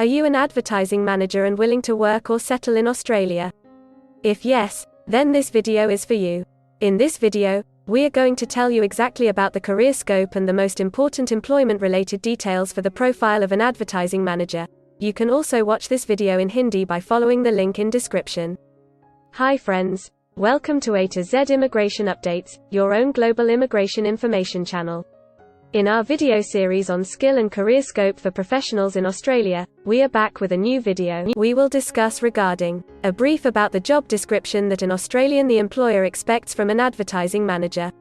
Are you an advertising manager and willing to work or settle in Australia? If yes, then this video is for you. In this video, we are going to tell you exactly about the career scope and the most important employment-related details for the profile of an advertising manager. You can also watch this video in Hindi by following the link in description. Hi friends, welcome to A to Z Immigration Updates, your own global immigration information channel. In our video series on skill and career scope for professionals in Australia, we are back with a new video. We will discuss regarding a brief about the job description that an Australian the employer expects from an advertising manager.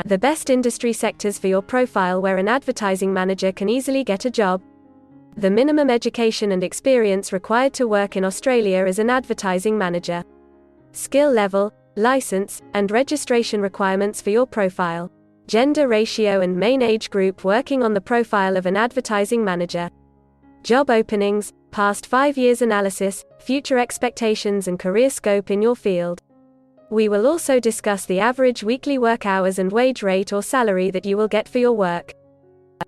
The best industry sectors for your profile where an advertising manager can easily get a job. The minimum education and experience required to work in Australia as an advertising manager. Skill level, license, and registration requirements for your profile. Gender ratio and main age group working on the profile of an advertising manager. Job openings, past 5 years analysis, future expectations and career scope in your field. We will also discuss the average weekly work hours and wage rate or salary that you will get for your work.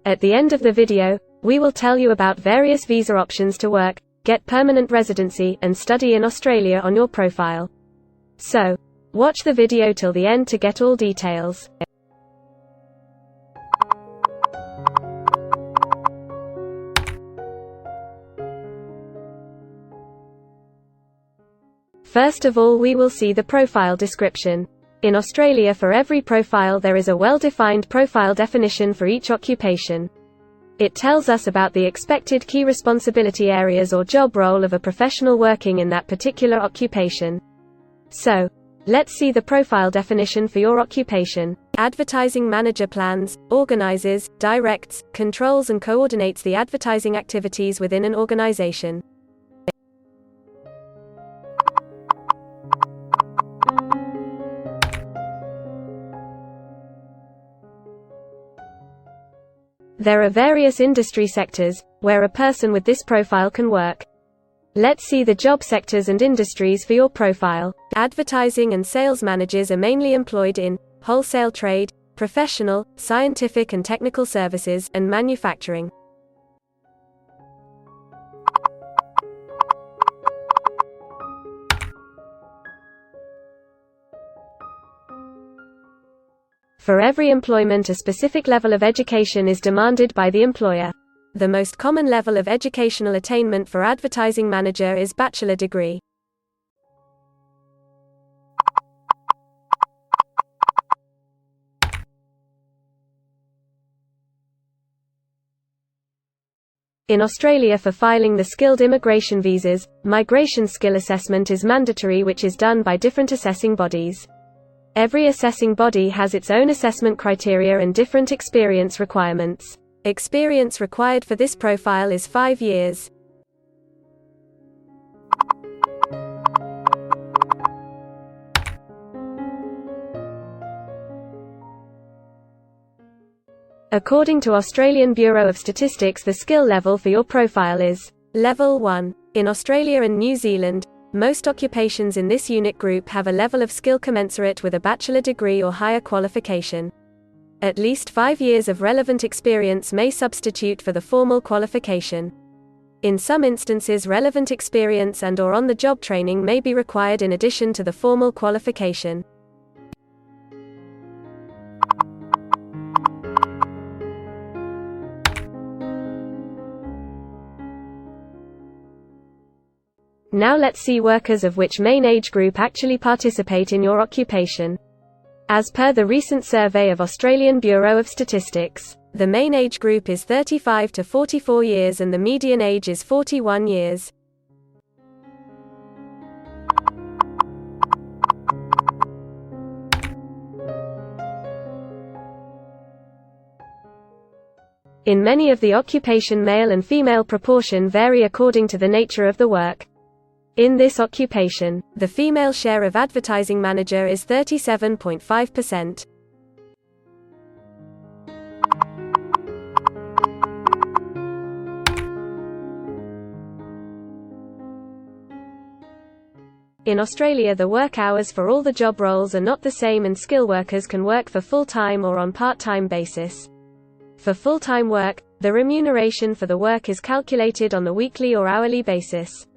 At the end of the video, we will tell you about various visa options to work, get permanent residency, and study in Australia on your profile. So, watch the video till the end to get all details. First of all, we will see the profile description. In Australia, for every profile there is a well-defined profile definition for each occupation. It tells us about the expected key responsibility areas or job role of a professional working in that particular occupation. So, let's see the profile definition for your occupation. Advertising manager plans, organises, directs, controls and coordinates the advertising activities within an organisation. There are various industry sectors where a person with this profile can work. Let's see the job sectors and industries for your profile. Advertising and sales managers are mainly employed in wholesale trade, professional, scientific and technical services, and manufacturing. For every employment, a specific level of education is demanded by the employer. The most common level of educational attainment for advertising manager is bachelor degree. In Australia, for filing the skilled immigration visas, migration skill assessment is mandatory, which is done by different assessing bodies. Every assessing body has its own assessment criteria and different experience requirements. Experience required for this profile is 5 years. According to Australian Bureau of Statistics, the skill level for your profile is Level 1. In Australia and New Zealand, most occupations in this unit group have a level of skill commensurate with a bachelor degree or higher qualification. At least 5 years of relevant experience may substitute for the formal qualification. In some instances, relevant experience and/or on-the-job training may be required in addition to the formal qualification. Now let's see workers of which main age group actually participate in your occupation. As per the recent survey of Australian Bureau of Statistics, the main age group is 35 to 44 years and the median age is 41 years. In many of the occupation, male and female proportion vary according to the nature of the work. In this occupation, the female share of advertising manager is 37.5%. In Australia, the work hours for all the job roles are not the same and skill workers can work for full-time or on part-time basis. For full-time work, The remuneration for the work is calculated on the weekly or hourly basis.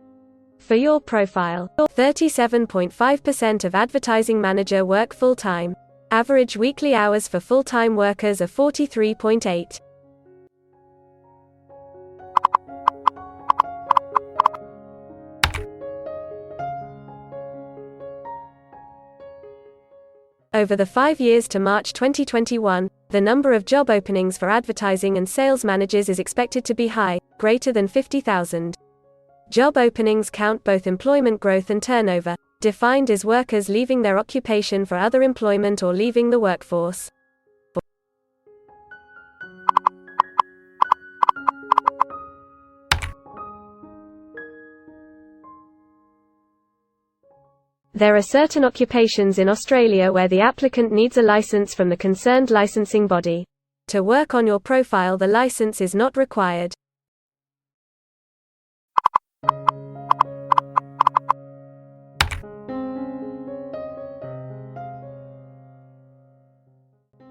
For your profile, 37.5% of advertising manager work full-time. Average weekly hours for full-time workers are 43.8. Over the 5 years to March 2021, the number of job openings for advertising and sales managers is expected to be high, greater than 50,000. Job openings count both employment growth and turnover, defined as workers leaving their occupation for other employment or leaving the workforce. There are certain occupations in Australia where the applicant needs a license from the concerned licensing body. To work on your profile, the license is not required.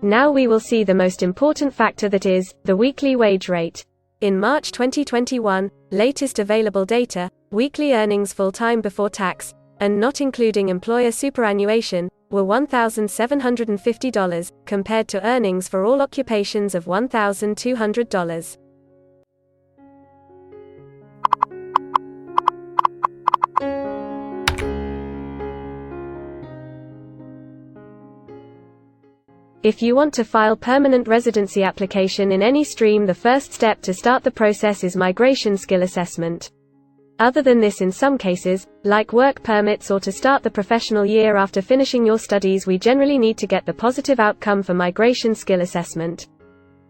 Now we will see the most important factor, that is, the weekly wage rate. In March 2021, latest available data, weekly earnings full-time before tax, and not including employer superannuation, were $1,750, compared to earnings for all occupations of $1,200. If you want to file permanent residency application in any stream, the first step to start the process is migration skill assessment. Other than this, in some cases, like work permits or to start the professional year after finishing your studies, we generally need to get the positive outcome for migration skill assessment.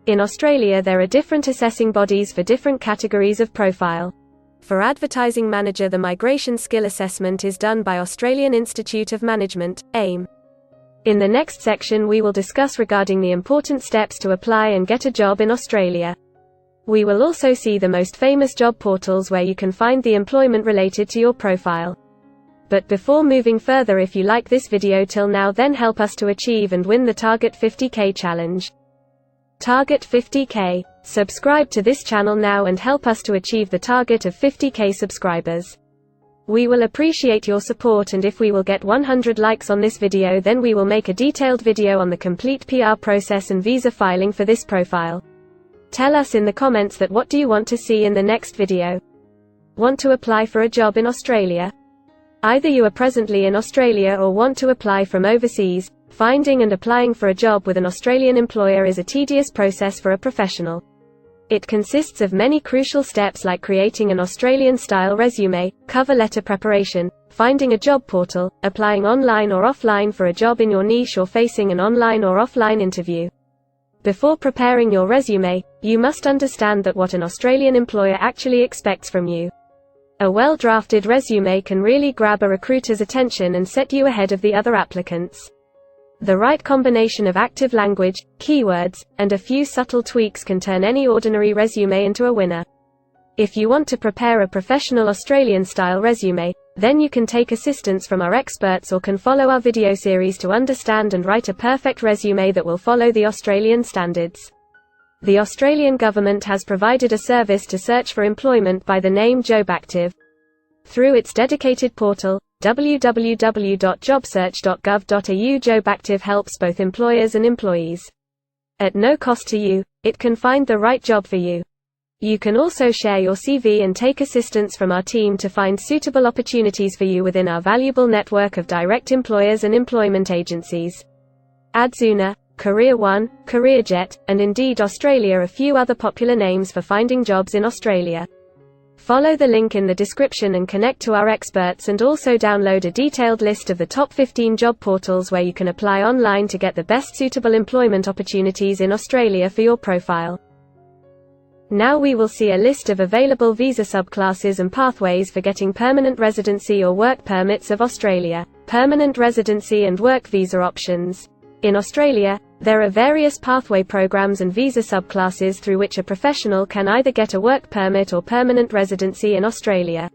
In Australia, there are different assessing bodies for different categories of profile. For advertising manager, the migration skill assessment is done by Australian Institute of Management, AIM. In the next section, we will discuss regarding the important steps to apply and get a job in Australia. We will also see the most famous job portals where you can find the employment related to your profile. But before moving further, if you like this video till now, then help us to achieve and win the Target 50K challenge. Target 50K. Subscribe to this channel now and help us to achieve the target of 50K subscribers. We will appreciate your support, and if we will get 100 likes on this video, then we will make a detailed video on the complete PR process and visa filing for this profile. Tell us in the comments that what do you want to see in the next video. Want to apply for a job in Australia? Either you are presently in Australia or want to apply from overseas. Finding and applying for a job with an Australian employer is a tedious process for a professional. It consists of many crucial steps like creating an Australian-style resume, cover letter preparation, finding a job portal, applying online or offline for a job in your niche, or facing an online or offline interview. Before preparing your resume, you must understand that what an Australian employer actually expects from you. A well-drafted resume can really grab a recruiter's attention and set you ahead of the other applicants. The right combination of active language, keywords, and a few subtle tweaks can turn any ordinary resume into a winner. If you want to prepare a professional Australian-style resume, then you can take assistance from our experts or can follow our video series to understand and write a perfect resume that will follow the Australian standards. The Australian government has provided a service to search for employment by the name JobActive. Through its dedicated portal, www.jobsearch.gov.au, JobActive helps both employers and employees. At no cost to you, it can find the right job for you. You can also share your CV and take assistance from our team to find suitable opportunities for you within our valuable network of direct employers and employment agencies. Adzuna, Career One, CareerJet, and Indeed Australia are a few other popular names for finding jobs in Australia. Follow the link in the description and connect to our experts, and also download a detailed list of the top 15 job portals where you can apply online to get the best suitable employment opportunities in Australia for your profile. Now we will see a list of available visa subclasses and pathways for getting permanent residency or work permits of Australia. Permanent residency and work visa options. In Australia, there are various pathway programs and visa subclasses through which a professional can either get a work permit or permanent residency in Australia.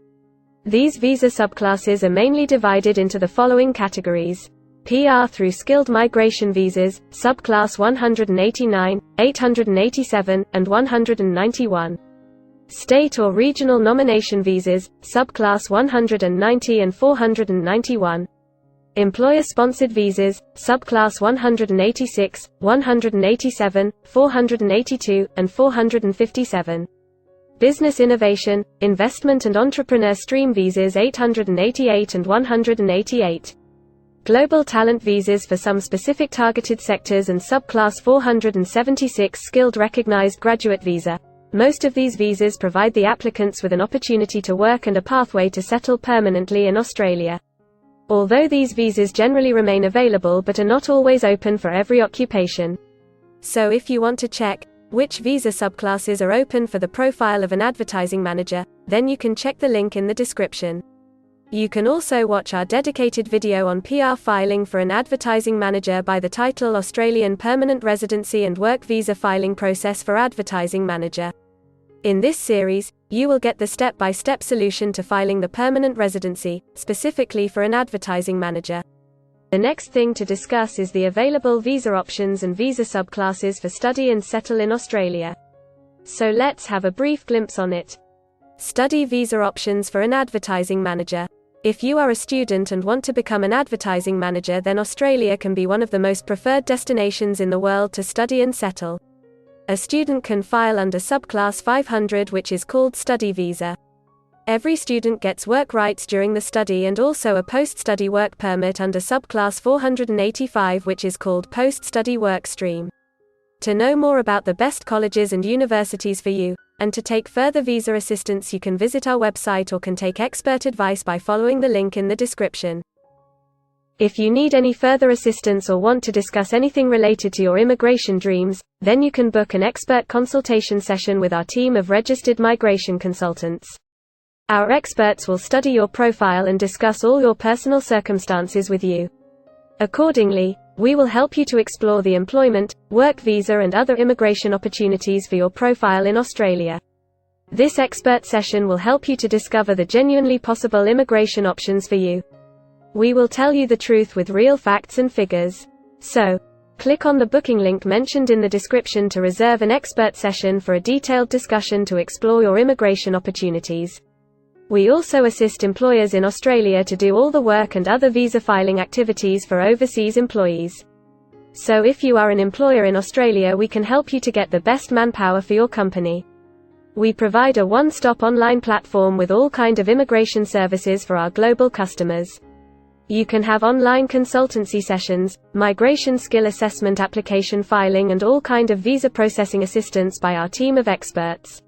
These visa subclasses are mainly divided into the following categories. PR through skilled migration visas, subclass 189, 887, and 191. State or regional nomination visas, subclass 190 and 491. Employer-sponsored visas, subclass 186, 187, 482, and 457. Business innovation, investment and entrepreneur stream visas 888 and 188. Global talent visas for some specific targeted sectors and subclass 476 skilled recognized graduate visa. Most of these visas provide the applicants with an opportunity to work and a pathway to settle permanently in Australia. Although these visas generally remain available but are not always open for every occupation. So if you want to check which visa subclasses are open for the profile of an advertising manager, then you can check the link in the description. You can also watch our dedicated video on PR filing for an advertising manager by the title Australian Permanent Residency and Work Visa Filing Process for Advertising Manager. In this series, you will get the step-by-step solution to filing the permanent residency, specifically for an advertising manager. The next thing to discuss is the available visa options and visa subclasses for study and settle in Australia. So let's have a brief glimpse on it. Study visa options for an advertising manager. If you are a student and want to become an advertising manager, then Australia can be one of the most preferred destinations in the world to study and settle. A student can file under subclass 500, which is called study visa. Every student gets work rights during the study and also a post-study work permit under subclass 485, which is called post-study work stream. To know more about the best colleges and universities for you, and to take further visa assistance, you can visit our website or can take expert advice by following the link in the description. If you need any further assistance or want to discuss anything related to your immigration dreams, then you can book an expert consultation session with our team of registered migration consultants. Our experts will study your profile and discuss all your personal circumstances with you. Accordingly, we will help you to explore the employment, work visa and other immigration opportunities for your profile in Australia. This expert session will help you to discover the genuinely possible immigration options for you. We will tell you the truth with real facts and figures. So, click on the booking link mentioned in the description to reserve an expert session for a detailed discussion to explore your immigration opportunities. We also assist employers in Australia to do all the work and other visa filing activities for overseas employees. So if you are an employer in Australia, we can help you to get the best manpower for your company. We provide a one-stop online platform with all kinds of immigration services for our global customers. You can have online consultancy sessions, migration skill assessment, application filing and all kind of visa processing assistance by our team of experts.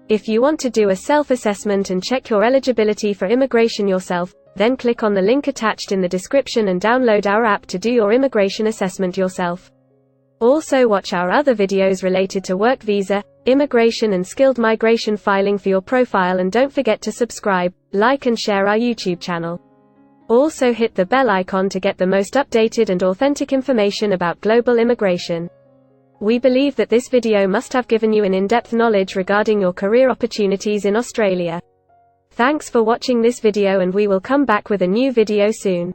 If you want to do a self-assessment and check your eligibility for immigration yourself, then click on the link attached in the description and download our app to do your immigration assessment yourself. Also watch our other videos related to work visa, immigration and skilled migration filing for your profile, and don't forget to subscribe, like and share our YouTube channel. Also hit the bell icon to get the most updated and authentic information about global immigration. We believe that this video must have given you an in-depth knowledge regarding your career opportunities in Australia. Thanks for watching this video, and we will come back with a new video soon.